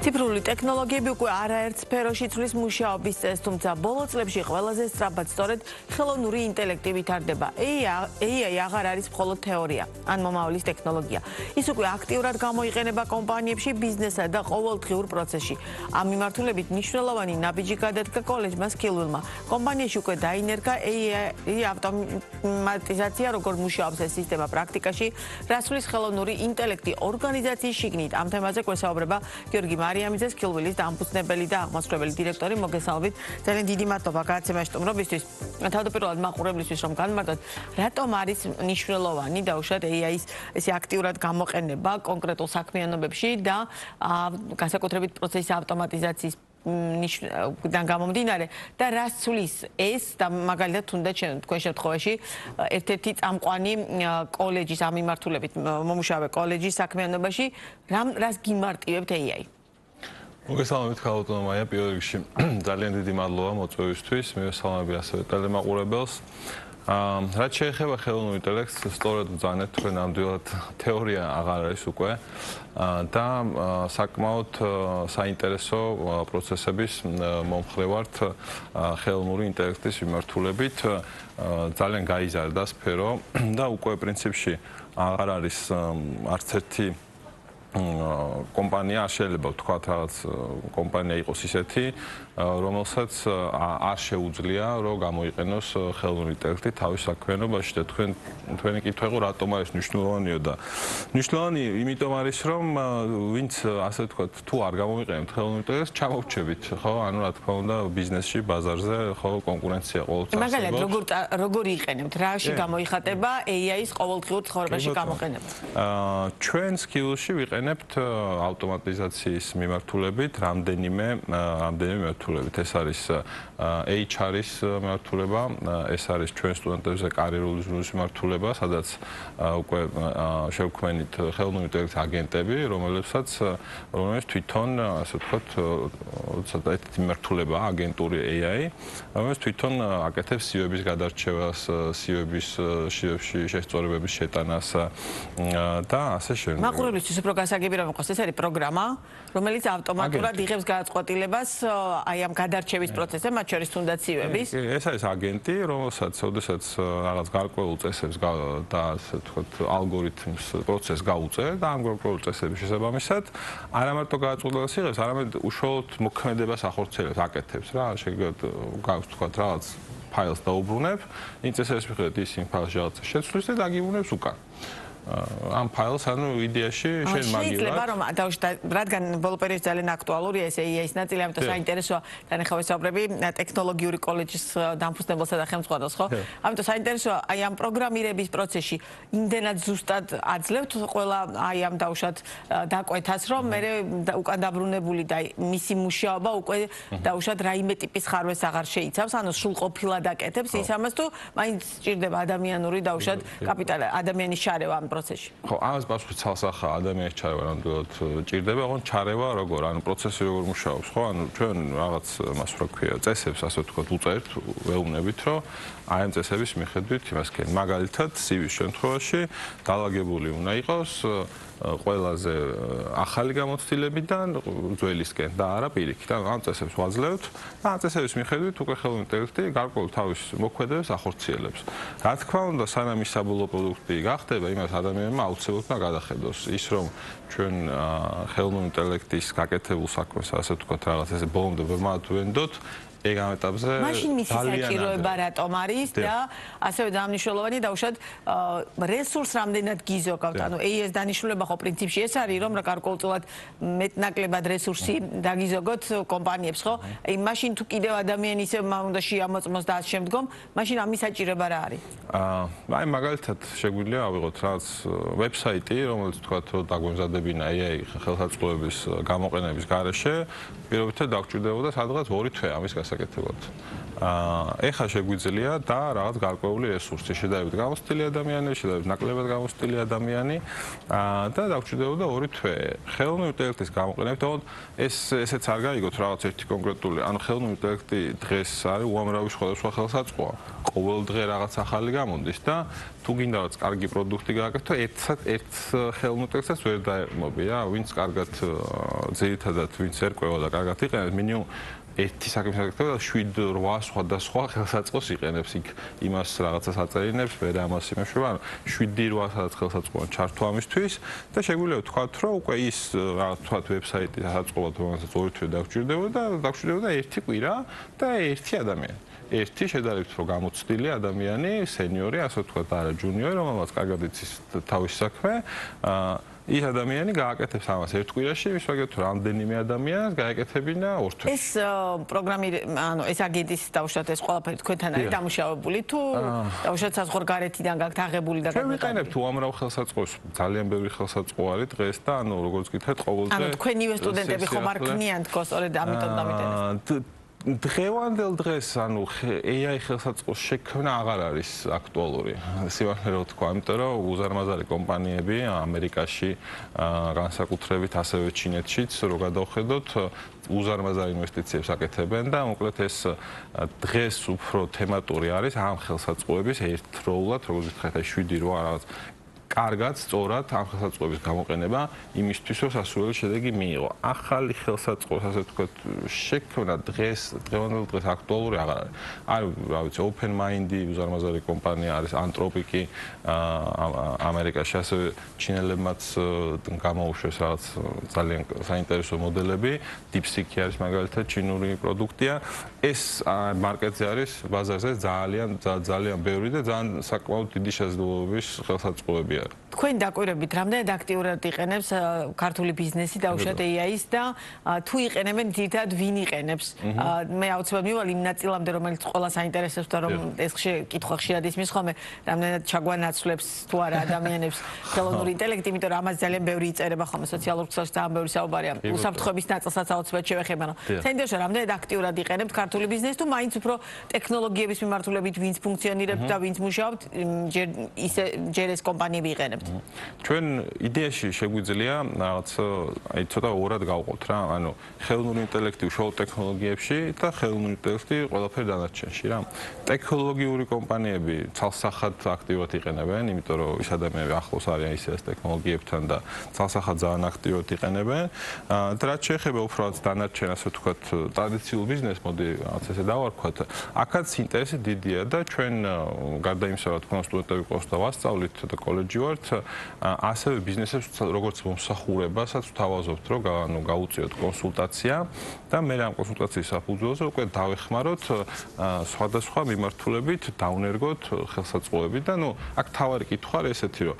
ციფრული ტექნოლოგიები უკვე არაერთ სფეროში ცვლის მუშაობის წესს, თუმცა ბოლო წლებში ყველაზე სწრაფად სწორედ ხელოვნური ინტელექტი ვითარდება. AI აღარ არის მხოლოდ თეორია, ან მომავლის ტექნოლოგია. ის უკვე აქტიურად გამოიყენება კომპანიებში, ბიზნესსა და ყოველდღიურ პროცესში. ამ მიმართულებით მნიშვნელოვანი ნაბიჯი გადადგა კოლეჯმა სკილვილმა. კომპანიაში უკვე დაინერგა AI ავტომატიზაცია, როგორ მუშაობს ეს სისტემა პრაქტიკაში, რას ცვლის ხელოვნური ინტელექტი ორგანიზაციის შიგნით. ამ თემაზე გვესაუბრება გიორგი მარიამიძე, სკილვილის დამფუძნებელი და აღმასრულებელი დირექტორი. მოგესალმებით. ძალიან დიდი მადლობა გადაცემაში სტუმრობისთვის. თავდაპირველად მაყურებლისთვის რომ განმარტოთ, რატომ არის მნიშვნელოვანი დაუშვათ AI-ის ესე აქტიურად გამოყენება კონკრეტულ საქმიანობებში და განსაკუთრებით პროცესის ავტომატიზაციის ნიშნიდან გამომდინარე და რას ცვლის ეს და მაგალითად თუნდაც თქვენ შემთხვევაში ერთ-ერთი წამყვანი კოლეჯის ამ მიმართულებით მომუშავე კოლეჯის საქმიანობაში რას გიმარტივებთ AI? მოგესალმებით ქალბატონო მაია, პირველ რიგში ძალიან დიდი მადლობა მოწვევისთვის, მივესალმები ასევე ტელემაყურებელს. რაც შეეხება ხელოვნურ ინტელექტს, სწორედ ვძანეთ თქვენ ნამდვილად თეორია აღარ არის უკვე და საკმაოდ საინტერესო პროცესების მომხრე ვართ ხელოვნური ინტელექტის მიმართულებით. ძალიან გაიზარდა სფერო და უკვე პრინციპში აღარ არის არც ერთი კომპანია, არ შეიძლება ვთქვათ რაღაც კომპანია იყოს ისეთი, რომელსაც არ შეუძლია რომ გამოიყენოს ხელოვნური ინტელექტი თავის საქმიანობაში და თქვენი კითხვა იყო რატომ არის მნიშვნელოვანია და მნიშვნელოვანი იმიტომ არის რომ ვინც ასე ვთქვათ თუ არ გამოიყენებთ ხელოვნურ ინტელექტს ჩამოვრჩებით ხო ანუ რა თქმა უნდა ბიზნესში ბაზარზე ხო კონკურენცია ყოველთვის არსებობს. მაგალითად როგორ იყენებთ რაში გამოიხატება AI-ის ყოველდღიურ ცხოვრებაში გამოყენება? ჩვენ სკილში ვიყენებთ ავტომატიზაციის მიმართულებით რამდენიმე მიმართულებით. ეს არის HR-ის მიმართულება, ეს არის ჩვენ სტუდენტებზე კარიერული ზრუნვის მიმართულება, სადაც უკვე შევქმნით ხელოვნური ინტელექტის აგენტები, რომელიც თვითონ, ასე ვთქვათ, ცოტა მიმართულება აგენტური AI, რომელიც თვითონ აკეთებს CV-ების გადარჩევას, CV-ში შესწორებების შეტანას და ასე შემდეგ. მაყურებლისთვის უფრო გასაგები რომ იყოს, ეს არის პროგრამა, რომელიც ავტომატურად იღებს გადაწყვეტილებას აი ამ გადარჩევის პროცესზე, მათ შორის თუნდაც CV-ების. ეს არის აგენტი, რომელსაც ოდესაც რაღაც გარკვეულ წესებს და ასე ვთქვათ, ალგორითმს პროცესს გაუწევს და ამ გარკვეულ წესების შესაბამისად არა მარტო გადაწყვეტილებას იღებს, არამედ უშუალოდ მოქმედებას ახორციელებს, აკეთებს რა, შეგიძლიათ გავთქვათ რაღაც ფაილს დაუბრუნებ, იმ წესების მიხედვით ის იმ ფაილში რაღაცა შეცვლის და დაგიბრუნებს უკან. ამ ფაილს ანუ იდეაში შენ მაგივრად შეიძლება რომ რადგან ბოლო პერიოდში ძალიან აქტუალურია ეს AI-ის ნაწილი, ამიტომ საინტერესოა თანახავ ვესაუბრები ტექნოლოგიური კოლეჯის დამფუძნებელსა და ხელმძღვანელს, ხო? ამიტომ საინტერესოა აი ამ პროგრამირების პროცესში იმდენად ზუსტად აძლევთ ყველა აი ამ დაუშვათ დაკვეთას, რომ მე უკან დაბრუნებული და მისი მუშაობა უკვე დაუშვათ რაიმე ტიპის ხარვეს აღარ შეიცავს, ანუ სრულყოფილად აკეთებს ის ამას თუ მაინც სჭირდება ადამიანური დაუშვათ კაპიტალი, ადამიანის შარევა პროცესში. ხო, ამას პასუხი ცალსახა ადამიანის ჩარევა ნამდვილად ჭირდება, ოღონდ ჩარევა როგორ, ანუ პროცესი როგორ მუშაობს, ხო? ანუ ჩვენ რაღაც მას რა ქვია, წესებს ასე ვთქვათ, უწერთ, ვეუბნებით, რომ აი ამ წესების მიხედვით იმას ქენ. მაგალითად, CV-ის შემთხვევაში დაალაგებული უნდა იყოს ყველაზე ახალი გამოცდილებიდან ძველისკენ და არა პირიქით. ანუ ამ წესებს ვაძლევთ და ამ წესების მიხედვით უკვე ხელოვნური ინტელექტი გარკვეულ თავის მოქმედებას ახორციელებს. რა თქმა უნდა, სანამ ის საბოლოო პროდუქტი გახდება, იმას ადამიანმა აუცილებლად უნდა გადახედოს ის, რომ ჩვენ ხელოვნური ინტელექტის გაკეთებულ საქმეს, ასე ვთქვათ, რაღაც ესე ბოლომდე ვერმად ვენდოთ, ეგ ამ ეტაპზე მაშინ მისი საჭიროება რატომ არის და ასევე დამნიშნულოვანი დაუშვათ რესურს რამდენად გიზოგავთ, ანუ AI-ს დანიშნულება ხო პრინციპში ეს არის, რომ გარკვეულწილად მეტნაკლებად რესურსი დაგიზოგოთ კომპანიებს, ხო? აი მაშინ თუ კიდევ ადამიანი ისე უნდა შეამოწმოს და ამ შემდგომ, მაშინ ამის საჭიროება რა არის? აი მაგალითად შეგვიძლია ავიღოთ რაღაც ვებსაიტი, რომელიც თქვათ რომ დაგვემზადებინა AI ხელსაწყოების გამოყენების გარეშე, პირობითად დაგჭირდებოდა სადღაც 2 თვე ამის გასაკეთებლად. ეხლა შეგვიძლია და რაღაც გარკვეული რესურსი შედარებით გამოცდილი ადამიანი, შედარებით ნაკლებად გამოცდილი ადამიანი და დაგჭირდებოდა 2 თვე. ხელოვნური ინტელექტის გამოყენებით, თუმცა ესეც არ გაიგოთ რაღაც ერთი კონკრეტული, ანუ ხელოვნური ინტელექტი დღეს არის უამრავი სხვადასხვა ხელსაწყოა. ყოველ დღე რაღაც ახალი გამონდის და თუ გინდა რაც კარგი პროდუქტი გააკეთო, ერთ ხელოვნურ ინტელექტსაც ვერ დაერმობი რა, ვინც კარგად ძირითადად ვინც ერკვევა და კარგად იყენებს, მინიმუმ ერთი საქმის აკეთება და 7-8 სხვადასხვა ხელსაწყოს იყენებს იქ იმას რაღაცას აწერინებს, ვერ ამას იმეშვება, ანუ 7-8 სადაც ხელსაწყოა ჩართვა ამისთვის და შეგვიძლია ვთქვათ, რომ უკვე ის რაღაც თქვათ ვებსაიტი საწყობად რომელსაც 2 თვე დაგჭირდებოდა ერთი კვირა და ერთი ადამიანი. ერთი შედარებით რომ გამოცდილი ადამიანი, სენიორი, ასე ვთქვათ, არა ჯუნიორი, რომელმაც კარგად იცის თავის საქმე, ის ადამიანი გააკეთებს ამას ერთ კვირაში, ის ვაგებთ რამდენიმე ადამიანს გაეკეთებინა 2 თვეში. ეს პროგრამი, ანუ ეს აგენტის დაუშვათ ეს ყველაფერი თქვენთან არის დამუშავებული თუ დაუშვათ საზღვარგარეთიდან გაქვთ აღებული და ჩვენ ვიყენებთ უამრავ ხელსაწყოს, ძალიან ბევრი ხელსაწყო არის დღეს და ანუ როგორც გითხრათ ყოველდღე ანუ თქვენივე სტუდენტები ხომ არ ქმნიან თქო, სწორედ ამიტომ დამიტენეს. დღევანდელ დღეს ანუ AI ხელსაწყოს შექმნა აღარ არის აქტუალური. სივარაუდე რო თქვა, იმიტომ რომ უზარმაზარი კომპანიები ამერიკაში, განსაკუთრებით ასევე ჩინეთშიც რო გადავხედოთ, უზარმაზარ ინვესტიციებს აკეთებენ და მოკლედ ეს დღეს უფრო თემატური არის ამ ხელსაწყოების ერთდროულად, როგორც ვთქვათ, 7-8 რაღაც კარგად, სწორად ამ ხელსაწყოების გამოყენება იმისთვის, რომ სასურველი შედეგი მიიღო. ახალი ხელსაწყოს, ასე ვთქვათ, შექმნა დღევანდელ დღეს აქტუალური აღარ არის. არის, რა ვიცი, OpenMind-ი, უზარმაზარი კომპანია არის, Anthropic-ი ამერიკაში, ასევე ჩინელებმაც გამოუშვეს რაღაც ძალიან საინტერესო მოდელები, DeepSeek-ი არის მაგალითად ჩინური პროდუქტია. ეს მარკეტზე არის, ბაზარზე ძალიან ბევრი და ძალიან საკმაოდ დიდი შესაძლებლობების ხელსაწყოები. თქვენ დაკვირვებით, რამდენად აქტიურად იყენებს ქართული ბიზნესი დაუშვათ AI-ს და თუ იყენებენ ძირითადად ვინ იყენებს? მე აუცილებლად მივალ იმ ნაწილამდე, რომელიც ყველას აინტერესებს და რომ ეს კითხვა ხშირად ისმის ხოლმე, რამდენად ჩაგვანაცვლებს თუ არა ადამიანებს ხელოვნური ინტელექტი, იმიტომ რომ ამას ძალიან ბევრი იწერება ხოლმე სოციალურ ქსელში, ძალიან ბევრი საუბარია. უსაფრთხოების ნაწილსაც აუცილებლად შევეხება. საინტერესოა, რამდენად აქტიურად იყენებთ ქართული ბიზნესი თუ მაინც უფრო ტექნოლოგიების მიმართულებით ვინც ფუნქციონირებთ და ვინც მუშაობთ, ჯერ ეს კომპანიები იყენებთ. ჩვენ იდეაში შეგვიძლია რაღაც აი ცოტა ორად გავყოთ რა, ანუ ხელოვნური ინტელექტი უშუალოდ ტექნოლოგიებში და ხელოვნური ინტელექტი ყველაფერ დანარჩენში რა. ტექნოლოგიური კომპანიები ცალსახად აქტიურად იყენებენ, იმიტომ რომ ის ადამიანები ახლოს არიან ისეთ ტექნოლოგიებთან და ცალსახად ძალიან აქტიურად იყენებენ. და რაც შეეხება უფრო დანარჩენ, ასე ვთქვათ, ტრადიციულ ბიზნესს, მოდი რაღაც ესე დავარქვათ, აქაც ინტერესი დიდია და ჩვენ გარდა იმისა, რომ თქვენ სტუდენტები ყავს და ვასწავლით და კოლეჯში ვართ, ასევე ბიზნესებს როგორც მომსახურებასაც ვთავაზობთ, რომ გაუწიოთ კონსულტაცია და მე ამ კონსულტაციის საფუძველზე უკვე დავეხმაროთ სხვადასხვა მიმართულებით დავნერგოთ ხელსაწყოები და აქ თავარი კითხვა არის ესეთი, რომ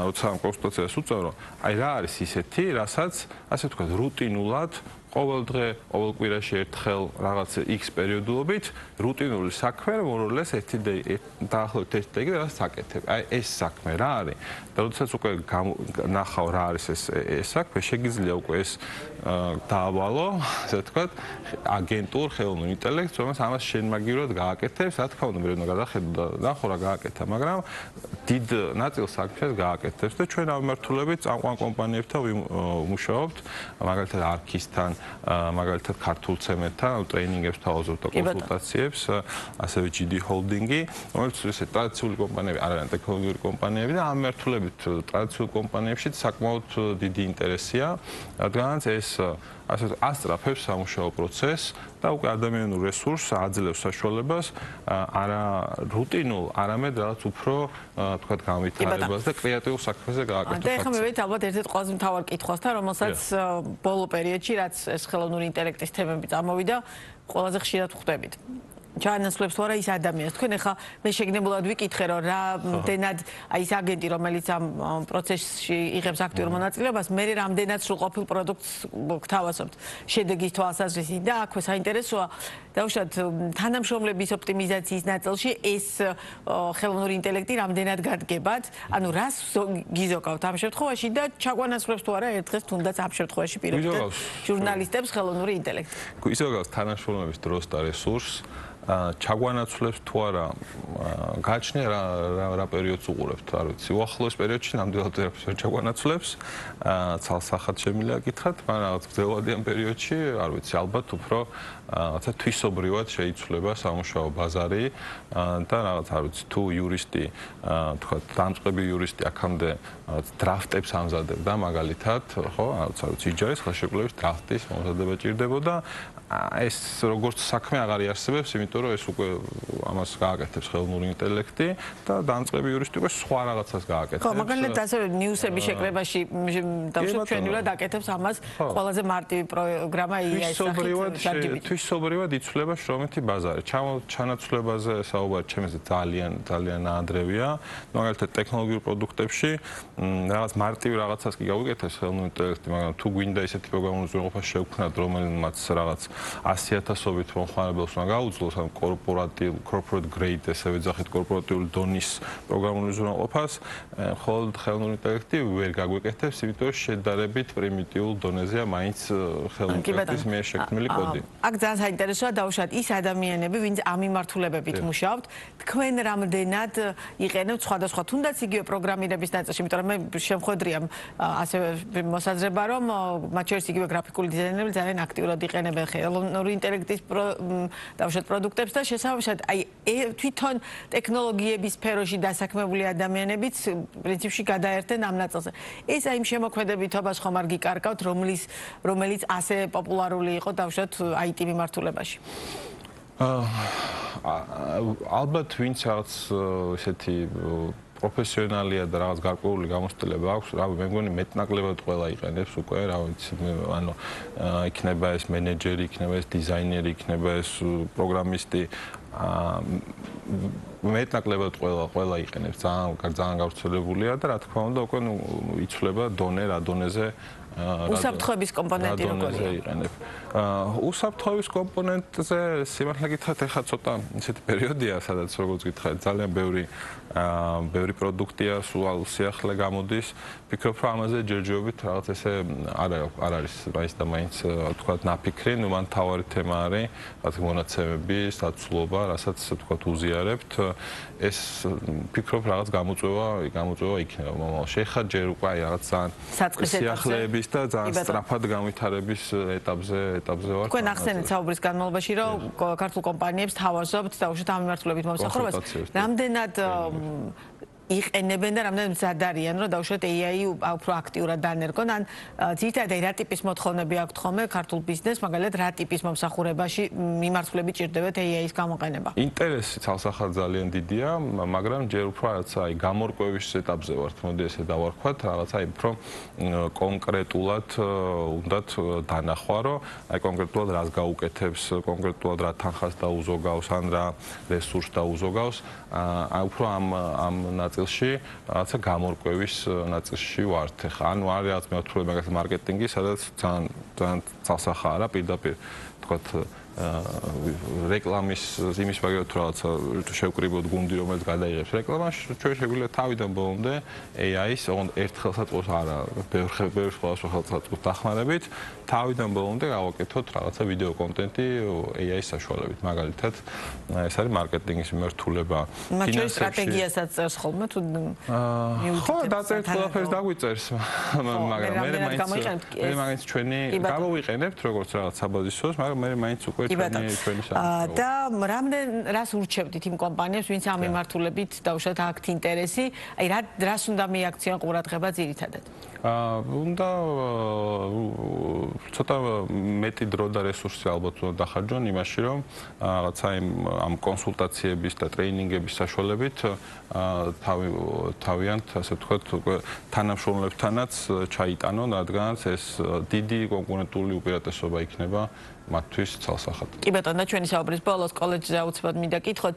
როცა ამ კონსულტაციას უწევრო, აი რა არის ისეთი, რასაც ასე ვთქვათ, რუტინულად ყოველ დღე, ყოველ კვირაში ერთხელ რაღაც X პერიოდულობით რუტინული საქმე, მოროლეს დაახლოებით ერთი დღე და საკეთებ. აი ეს საქმე რა არის? და როდესაც უკვე ნახავ რა არის ეს საქმე, შეგიძლია უკვე ეს დაავალო, ასე ვთქვათ, აგენტურ ხელოვნურ ინტელექტს, რომელსაც ამას შენმაგივრად გააკეთებს, რა თქმა უნდა, მე უნდა გადახედო და ნახო რა გააკეთა, მაგრამ დიდ ნაწილს საქმეს გააკეთებს და ჩვენ ამ მიმართულებით წამყვან კომპანიებთან ვმუშაობთ, მაგალითად არქისთან, მაგალითად ქართულ ცემენტთან, ტრეინინგებს თავაზობთ და კონსულტაციებს, ასევე GD Holding-ი, რომელიც ესე ტრადიციული კომპანიები არ არიან ტექნოლოგიური კომპანიები და ამ მიმართულებით ტრადიციულ კომპანიებში საკმაოდ დიდი ინტერესია, რადგანაც ეს ასე ასწრაფებს სამუშაო პროცესს და უკვე ადამიანურ რესურსს აძლევს საშუალებას არა რუტინულ, არამედ რაღაც უფრო თქვათ განვითარებას და კრეატიულ საქმეზე გააკეთოს. და ეხლა მივედით ალბათ ერთ-ერთ ყველაზე მთავარ კითხვასთან, რომელსაც ბოლო პერიოდში, რაც ეს ხელოვნური ინტელექტის თემები წამოვიდა, ყველაზე ხშირად ხვდებით. ჩაანაცვლებს თუ არა ის ადამიანს. თქვენ ახლა მე შეგნებულად ვიკითხე, რომ რამდენად აი ეს აგენტი, რომელიც ამ პროცესში იღებს აქტიურ მონაწილეობას, მე რამდენად სრულყოფილ პროდუქტს გთავაზობთ შედეგის თვალსაზრისით და აქვე საინტერესოა დაუშვათ თანამშრომლების ოპტიმიზაციის ნაწილში ეს ხელოვნური ინტელექტი რამდენად გადგებათ, ანუ რას გიზოგავთ ამ შემთხვევაში და ჩაგვანაცვლებს თუ არა ერთ დღეს თუნდაც ამ შემთხვევაში პირობითად ჟურნალისტებს ხელოვნური ინტელექტი. გიზოგავს თანამშრომლების დროს და რესურსს ჩაგვანაცვლებს თუ არა გაჩნია რა პერიოდს უყურებთ, არ ვიცი. უახლოეს პერიოდში ნამდვილად ვერ ჩაგვანაცვლებს, ცალსახად შემიძლია გითხრათ, მაგრამ რაღაც გრძელვადიან პერიოდში, არ ვიცი, ალბათ უფრო რაღაცა თვისობრივად შეიცვლება სამუშაო ბაზარი და რაღაც არ ვიცი, თუ იურისტი, თქვა დამწყები იურისტი აქამდე დრაფტებს ამზადებდა მაგალითად, ხო, რაღაც არ ვიცი, იჯარის ხელშეკრულების დრაფტის მომზადება ჭირდებოდა. ეს როგორც საქმე აღარ იარსებებს, იმიტომ რომ ეს უკვე ამას გააკეთებს ხელოვნური ინტელექტი და დამწყები იურისტი უკვე სხვა რაღაცას გააკეთებს. ხო, მაგალითად ასევე ნიუსების შეკრებაში დავუშვათ ჩვენივრად აკეთებს ამას ყველაზე მარტივი პროგრამა AI-ის სახით. თვისობრივად იცვლება შრომითი ბაზარი. ჩანაცვლებაზე საუბარი ჩემზე ძალიან ადრევია. მაგალითად ტექნოლოგიურ პროდუქტებში რაღაც მარტივ რაღაცას კი გავიკეთებს ხელოვნური ინტელექტი, მაგრამ თუ გვინდა ისეთი პროგრამული უზრუნველყოფა შევქმნათ, რომელმაც რაღაც 100,000-ობით მომხმარებელს უნდა გაუძლოს, ან corporate grade ესე ვეძახით კორპორატიული დონის პროგრამული უზრუნველყოფას, მხოლოდ ხელოვნური ინტელექტი ვერ გაგვეკეთებს, იმიტომ რომ შედარებით პრიმიტიულ დონეზეა მაინც ხელოვნური ინტელექტის მიერ შექმნილი კოდი. აქ ძალიან საინტერესოა დავუშვათ ის ადამიანები, ვინც ამ მიმართულებებით მუშაობთ, თქვენ რამდენად იყენებთ სხვადასხვა თუნდაც იგივე პროგრამირების ნაწილში, იმიტომ რომ მე შემხვედრია ასევე მოსაზრება, რომ მათ შორის იგივე გრაფიკული დიზაინერები ძალიან აქტიურად იყენებენ ხელოვნური ინტელექტის დავუშვათ პროდუქტებს და შესაბამისად აი თვითონ ტექნოლოგიების სფეროში დასაქმებული ადამიანებიც პრინციპში გადაერთენ ამ ნაწილზე. ეს აი იმ შემოქმედებითობას ხომ არ გიკარგავთ, რომელიც ასე პოპულარული იყო დავუშვათ IT მიმართულებაში. ალბათ ვინც რაღაც ესეთი პროფესიონალია და რაღაც გარკვეული გამოცდილება აქვს, რა მე მგონი მეტნაკლებად ყველა იყენებს უკვე, რა ვიცი, ანუ იქნება ეს მენეჯერი, იქნება ეს დიზაინერი, იქნება ეს პროგრამისტი, მეტნაკლებად ყველა იყენებს, ძალიან გავრცელებულია და რა თქმა უნდა უკვე იცვლება დონე რა დონეზე უსაფრთხოების კომპონენტი როგორია? იყენებ. უსაფრთხოების კომპონენტზე სიმართლე გითხრათ, ეხლა ცოტა ისეთი პერიოდია, სადაც როგორც გითხარით, ძალიან ბევრი პროდუქტია, სულ სიახლე გამოდის. ვფიქრობ, რომ ამაზე ჯერჯერობით რაღაც ესე არ არის მაინც და მაინც თქვათ ნაფიქრი, ნუ მან თავარი თემა არის, რაღაც მონაცემების დაცულობა, რასაც თქვათ უზიარებთ. ეს ვფიქრობ, რაღაც გამოწვევა იქნება მომავალში. ეხლა ჯერ უკვე აი რაღაც ძალიან სიახლეების და ძალიან სწრაფად განვითარების ეტაპზე ვარ. თქვენ ახსენეთ საუბრის განმავლობაში, რომ ქართულ კომპანიებს თავაზობთ დაუშვათ ამ მიმართულებით მომსახურებას. რამდენად იყენებენ და რამდენად მზად არიან, რომ დავუშვათ AI უფრო აქტიურად დანერგონ, ან ძირითადად რა ტიპის მოთხოვნები აქვთ ხოლმე ქართულ ბიზნესს, მაგალითად რა ტიპის მომსახურებაში მიმართულებით ჭირდებათ AI-ის გამოყენება? ინტერესი ცალსახად ძალიან დიდია, მაგრამ ჯერ უფრო რაღაცა აი გამორკვევის ეტაპზე ვართ, მოდი ესე დავარქვათ, რაღაცა აი უფრო კონკრეტულად უნდათ დანახვა, რომ აი კონკრეტულად რას გაუკეთებს, კონკრეტულად რა თანხას დაუზოგავს, ან რა რესურსს დაუზოგავს, აი უფრო ამ ნაწილში რაღაცა გამორკვევის ნაწილში ვართ. ხა ანუ არის რაღაც მეოთხე მაგალითად მარკეტინგი, სადაც ძალიან ცალსახა არა პირდაპირ თქვათ რეკლამის იმის მაგალითად თუ რაღაცა შევკრიბოთ გუნდი, რომელიც გადაიღებს რეკლამას, ჩვენ შეგვიძლია თავიდან ბოლომდე AI-ის ერთ ხელსაწყოს არა, ბევრ ხელსაწყოს დახმარებით, თავიდან ბოლომდე გავაკეთოთ რაღაცა ვიდეო კონტენტი AI-ის საშუალებით. მაგალითად, ეს არის მარკეტინგის მიმართულება. მათ შორის სტრატეგიასაც წერს ხოლმე თუ ხო, დაწერთ ყველაფერს დაგვიწერს, მაგრამ მე მაინც ჩვენი გამოვიყენებთ როგორც რაღაც საბაზისოს, მაგრამ მე მაინც უკვე ჩვენი და რას ურჩევდით იმ კომპანიებს, ვინც ამ მიმართულებით დავუშვათ აქვთ ინტერესი, აი რას უნდა მიაქციონ ყურადღება ძირითადად? უნდა ცოტა მეტი დრო და რესურსი ალბათ უნდა დახარჯონ იმაში, რომ რაღაცა ამ კონსულტაციების და ტრეინინგების საშუალებით თავიანთ, ასე ვთქვათ, თანამშრომლებთანაც ჩაიტანონ, რადგანაც ეს დიდი კონკურენტული უპირატესობა იქნება მათთვის ცალსახად. კი ბატონო, ჩვენი საუბრის ბოლოს კოლეჯზე აუცილებლად მინდა კითხოთ.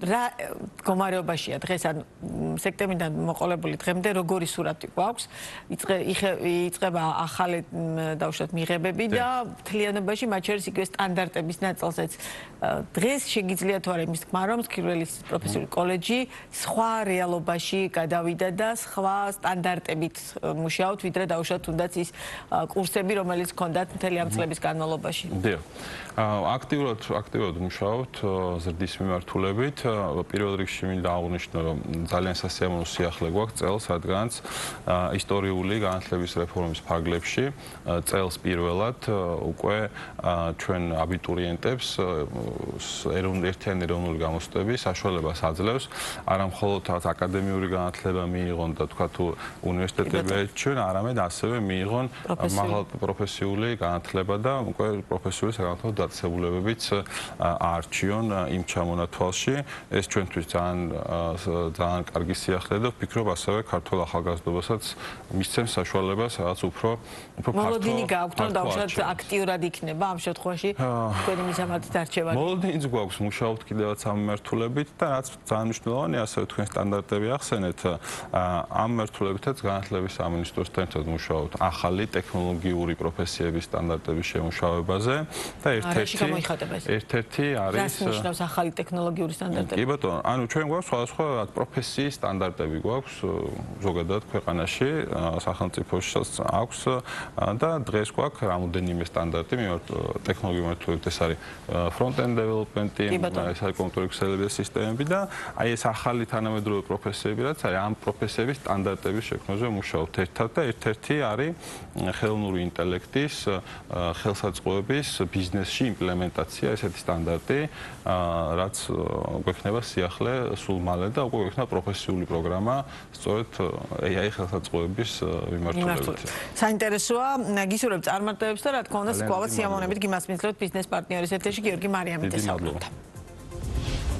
რა მდგომარეობაშია დღეს ან სექტემბრიდან მოყოლებული დღემდე როგორი სურათი გვაქვს იწყება ახალი დავუშვათ მიღებები და მთლიანობაში მათ შორის იგივე სტანდარტების ნაწილზეც დღეს შეგიძლია თუ არა იმის თქმა რომ სქირველის პროფესიული კოლეჯი სხვა რეალობაში გადავიდა და სხვა სტანდარტებით მუშაობთ ვიდრე დავუშვათ თუნდაც ის კურსები რომელიც ჰქონდათ მთელი ამ წლების განმავლობაში. დიახ. აქტიურად მუშაობთ ზრდის მიმართულებით. პირველ რიგში მინდა აღვნიშნო, რომ ძალიან სასიამოვნო სიახლე გვაქვს წელს, რადგანაც ისტორიული განათლების რეფორმის ფარგლებში წელს პირველად უკვე ჩვენ აბიტურიენტებს ერთიანი ეროვნული გამოცდების საშუალებას აძლევს, არა მხოლოდ აკადემიური განათლება მიიღონ და თქვა თუ უნივერსიტეტები ჩვენ, არამედ ასევე მიიღონ მაღალპროფესიული განათლება და უკვე პროფესიული საგანმანათლებლო დაწესებულებებიც აარჩიონ იმ ჩამონათვალში. ეს ჩვენთვის ძალიან კარგი სიახლეა და ვფიქრობ ასევე ქართულ ახალგაზრდობასაც მისცემს საშუალებას რაღაც უფრო ფართო. მოლოდინი გააქვთ რომ დავუშვათ აქტიურად იქნება ამ შემთხვევაში თქვენი მისამართით არჩევანი. მოლოდინიც გვაქვს მუშაობთ კიდევაც ამ მიმართულებით და რაც ძალიან მნიშვნელოვანია ასევე თქვენ სტანდარტები ახსენეთ ამ მიმართულებითაც განათლების სამინისტროსთან ერთად მუშაობთ ახალი ტექნოლოგიური პროფესიების სტანდარტების შემუშავებაზე და ერთ-ერთი არის რას ნიშნავს ახალი ტექნოლოგიური სტანდარტები? კი ბატონო, ანუ ჩვენ გვაქვს სხვადასხვა პროფესიის სტანდარტები გვაქვს ზოგადად ქვეყანაში, სახელმწიფოშიც აქვს და დღეს გვაქვს რამოდენიმე სტანდარტი ტექნოლოგიურ მიმართულებით ეს არის front-end development-ი, ეს არის კომპიუტერული ქსელების სისტემები და აი ეს ახალი თანამედროვე პროფესიები რაც არის ამ პროფესიების სტანდარტების შექმნაზე მუშაობთ ერთად და ერთ-ერთი არის ხელოვნური ინტელექტის ხელსაწყოების ბიზნესში იმპლემენტაცია ესეთი სტანდარტი რაც გვექნება სიახლე სულ მალე და უკვე გვექნება პროფესიული პროგრამა სწორედ AI ხელსაწყოების მიმართულებით. საინტერესოა გისურვებ წარმატებებს და რა თქმა უნდა სკვალად სიამოვნებით გიმასპინძლობთ ბიზნეს პარტნიორის ეთერში გიორგი მარიამიძე საუბრობდა.